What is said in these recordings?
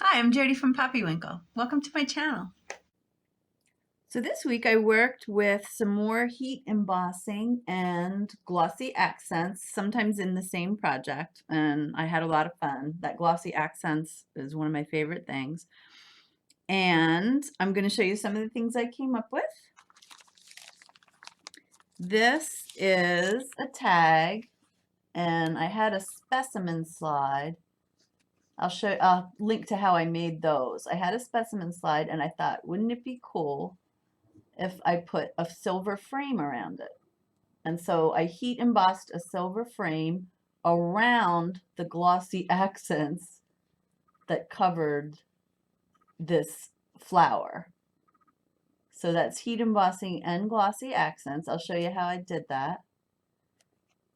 Hi, I'm Jody from Poppywinkle. Welcome to my channel. So this week I worked with some more heat embossing and glossy accents, sometimes in the same project, and I had a lot of fun. That glossy accents is one of my favorite things. And I'm going to show you some of the things I came up with. This is a tag, and I had a specimen slide. I'll link to how I made those. I had a specimen slide and I thought, wouldn't it be cool if I put a silver frame around it? And so I heat embossed a silver frame around the glossy accents that covered this flower. So that's heat embossing and glossy accents. I'll show you how I did that.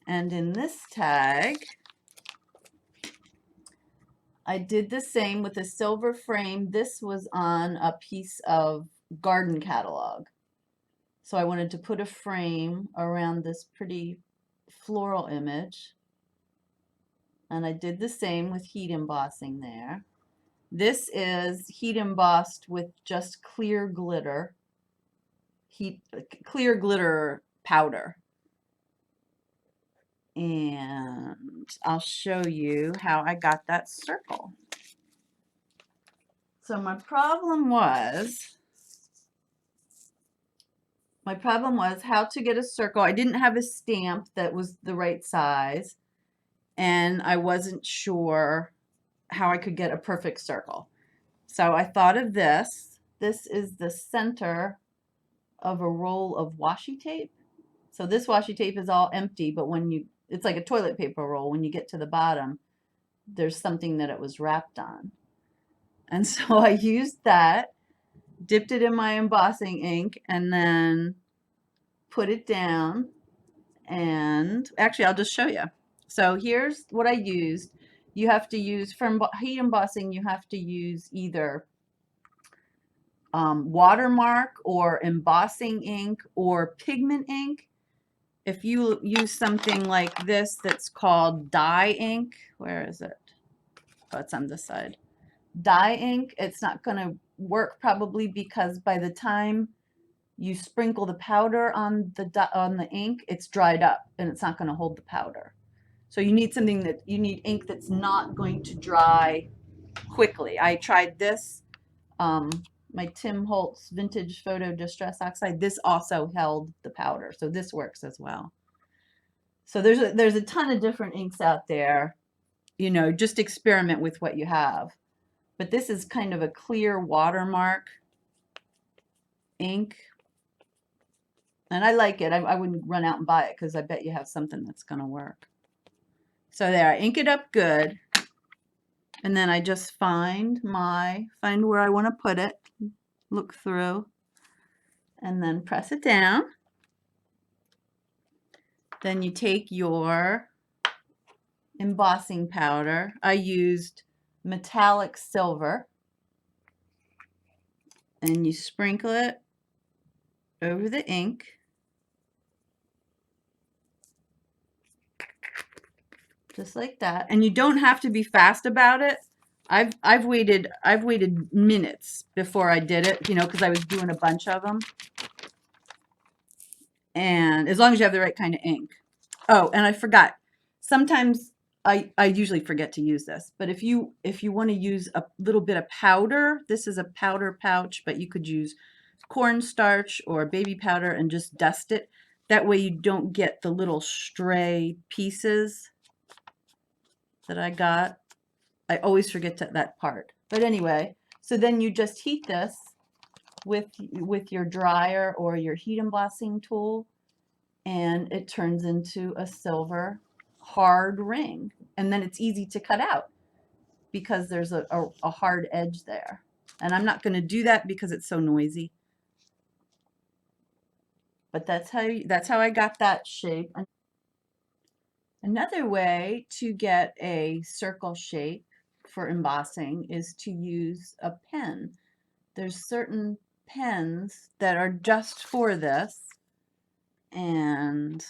And in this tag, I did the same with a silver frame. This was on a piece of garden catalog. So I wanted to put a frame around this pretty floral image. And I did the same with heat embossing there. This is heat embossed with just clear glitter, clear glitter powder. And I'll show you how I got that circle. So my problem was how to get a circle. I didn't have a stamp that was the right size, and I wasn't sure how I could get a perfect circle. So I thought of this. This is the center of a roll of washi tape. So this washi tape is all empty, but it's like a toilet paper roll. When you get to the bottom, there's something that it was wrapped on. And so I used that, dipped it in my embossing ink, and then put it down. And actually, I'll just show you. So here's what I used. You have to use, for heat embossing, you have to use either watermark or embossing ink or pigment ink. If you use something like this that's called dye ink, where is it? Oh, it's on this side. Dye ink, it's not going to work probably because by the time you sprinkle the powder on the ink, it's dried up and it's not going to hold the powder. So you need ink that's not going to dry quickly. I tried this, my Tim Holtz Vintage Photo Distress Oxide. This also held the powder, so this works as well. So there's a ton of different inks out there. You know, just experiment with what you have. But this is kind of a clear watermark ink. And I like it. I wouldn't run out and buy it because I bet you have something that's going to work. So there, I ink it up good. And then I just find where I want to put it, look through, and then press it down. Then you take your embossing powder. I used metallic silver, and you sprinkle it over the ink. Just like that. And you don't have to be fast about it. I've waited minutes before I did it, you know, because I was doing a bunch of them. And as long as you have the right kind of ink. Oh, and I forgot. Sometimes I usually forget to use this, but if you want to use a little bit of powder, this is a powder pouch, but you could use cornstarch or baby powder and just dust it. That way you don't get the little stray pieces that I got. I always forget that part. But anyway, so then you just heat this with your dryer or your heat embossing tool, and it turns into a silver hard ring. And then it's easy to cut out because there's a hard edge there. And I'm not going to do that because it's so noisy. But that's how I got that shape. Another way to get a circle shape for embossing is to use a pen. There's certain pens that are just for this, and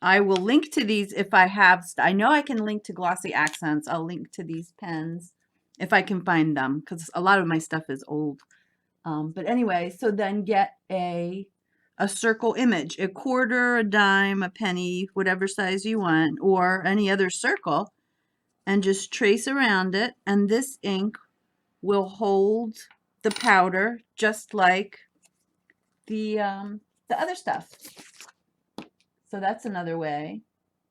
I will link to these if I have. I know I can link to Glossy Accents. I'll link to these pens if I can find them, because a lot of my stuff is old. But anyway, so then get a circle image, a quarter, a dime, a penny, whatever size you want, or any other circle, and just trace around it. And this ink will hold the powder just like the other stuff. So that's another way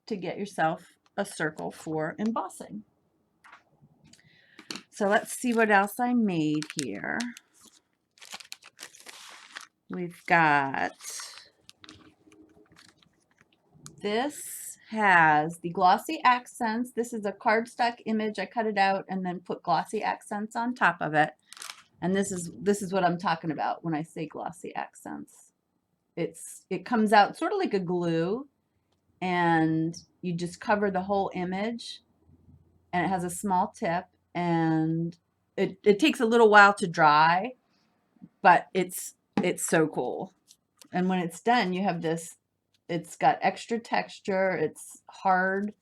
to get yourself a circle for embossing. So let's see what else I made here. We've got, this has the Glossy Accents. This is a cardstock image. I cut it out and then put Glossy Accents on top of it. And this is what I'm talking about when I say Glossy Accents. It comes out sort of like a glue, and you just cover the whole image, and it has a small tip, and it takes a little while to dry, but it's so cool. And when it's done, you have this, it's got extra texture, it's hard,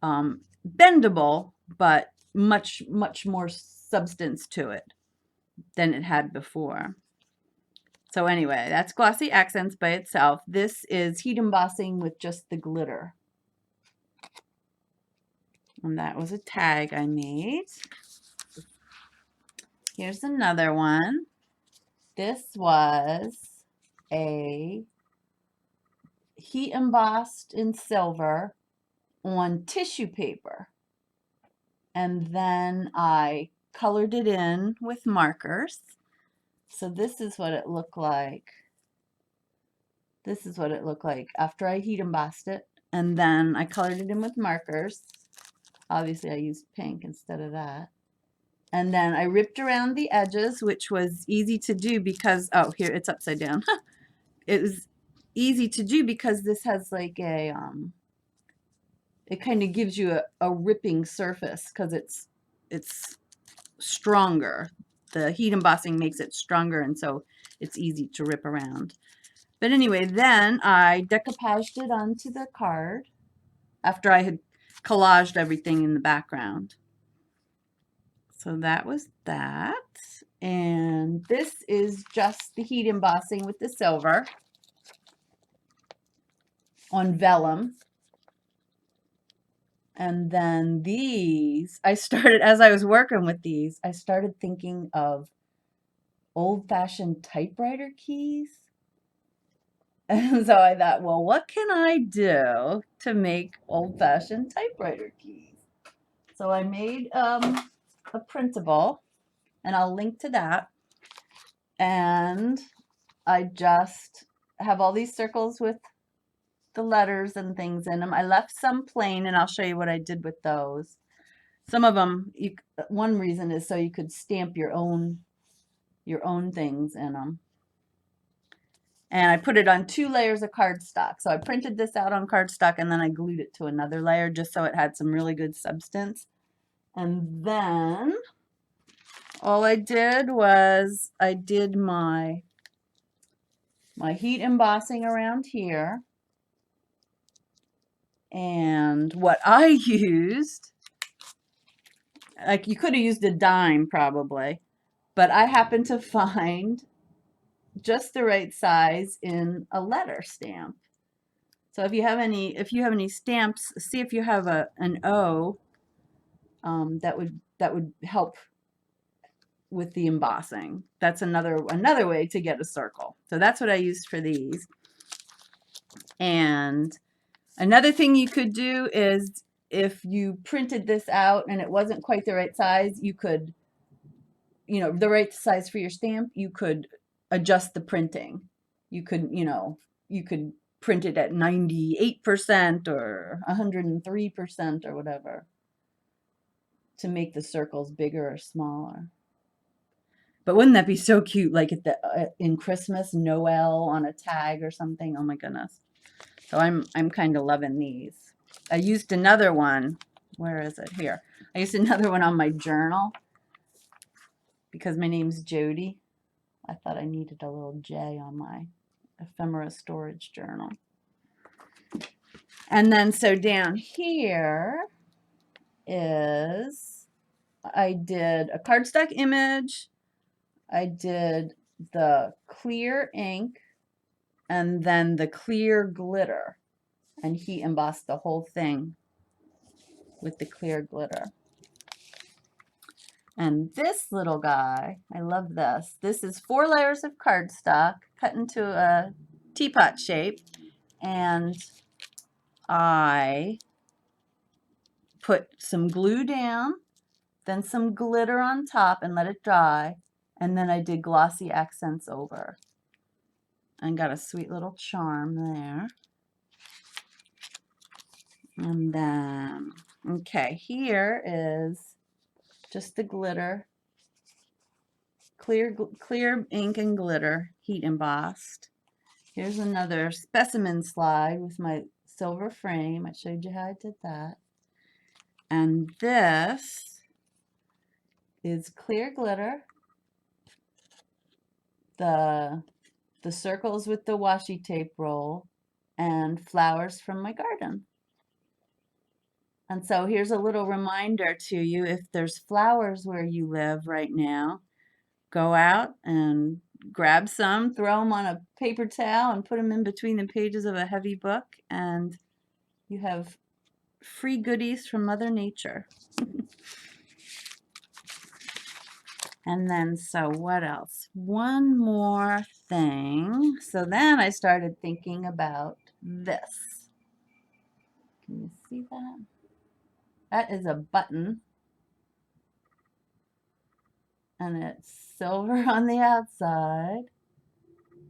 bendable, but much more substance to it than it had before. So anyway, that's Glossy Accents by itself. This is heat embossing with just the glitter. And that was a tag I made. Here's another one. This was a heat embossed in silver on tissue paper. And then I colored it in with markers. So this is what it looked like. This is what it looked like after I heat embossed it. And then I colored it in with markers. Obviously I used pink instead of that. And then I ripped around the edges, which was easy to do because, oh, here, it's upside down. It was easy to do because this has like a, it kind of gives you a ripping surface because it's stronger. The heat embossing makes it stronger, and so it's easy to rip around. But anyway, then I decoupaged it onto the card after I had collaged everything in the background. So that was that. And this is just the heat embossing with the silver on vellum. And then these, I started, as I was working with these, I started thinking of old-fashioned typewriter keys. And so I thought, well, what can I do to make old-fashioned typewriter keys? So I made a printable, and I'll link to that. And I just have all these circles with the letters and things in them. I left some plain, and I'll show you what I did with those. Some of them, one reason is so you could stamp your own things in them. And I put it on 2 layers of cardstock. So I printed this out on cardstock, and then I glued it to another layer just so it had some really good substance. And then all I did was I did my heat embossing around here. And what I used, like, you could have used a dime probably, but I happened to find just the right size in a letter stamp. So if you have any stamps, see if you have an O, that would help with the embossing. That's another way to get a circle. So that's what I used for these. And another thing you could do is if you printed this out and it wasn't quite the right size, you could, the right size for your stamp, you could adjust the printing. You could, you could print it at 98% or 103% or whatever to make the circles bigger or smaller. But wouldn't that be so cute, like at the in Christmas, Noel on a tag or something? Oh my goodness. So I'm kind of loving these. I used another one. Where is it? Here. I used another one on my journal because my name's Jody. I thought I needed a little J on my ephemera storage journal. And then so down here is I did a cardstock image, I did the clear ink, and then the clear glitter, and heat embossed the whole thing with the clear glitter. And this little guy, I love this. This is 4 layers of cardstock cut into a teapot shape, and I put some glue down, then some glitter on top and let it dry, and then I did glossy accents over and got a sweet little charm there. And then, okay, here is just the glitter, clear ink and glitter, heat embossed. Here's another specimen slide with my silver frame. I showed you how I did that. And this is clear glitter, the circles with the washi tape roll, and flowers from my garden. And so here's a little reminder to you, if there's flowers where you live right now, go out and grab some, throw them on a paper towel and put them in between the pages of a heavy book, and you have free goodies from Mother Nature. And then, so what else? One more thing. So then I started thinking about this. Can you see that? That is a button, and it's silver on the outside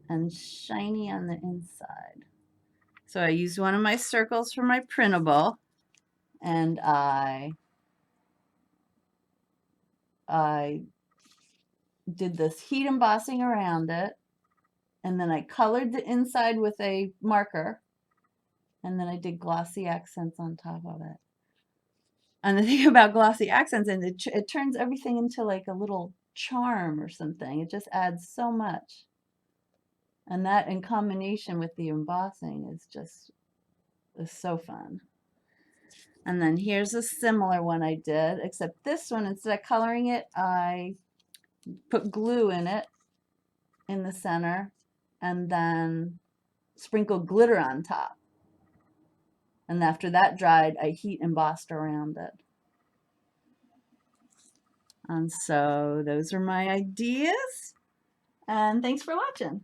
and shiny on the inside. So I used one of my circles for my printable, and I did this heat embossing around it, and then I colored the inside with a marker, and then I did glossy accents on top of it. And the thing about glossy accents is it turns everything into like a little charm or something. It just adds so much. And that in combination with the embossing is so fun. And then here's a similar one I did, except this one, instead of coloring it, I put glue in it in the center and then sprinkled glitter on top. And after that dried, I heat embossed around it. And so those are my ideas. And thanks for watching.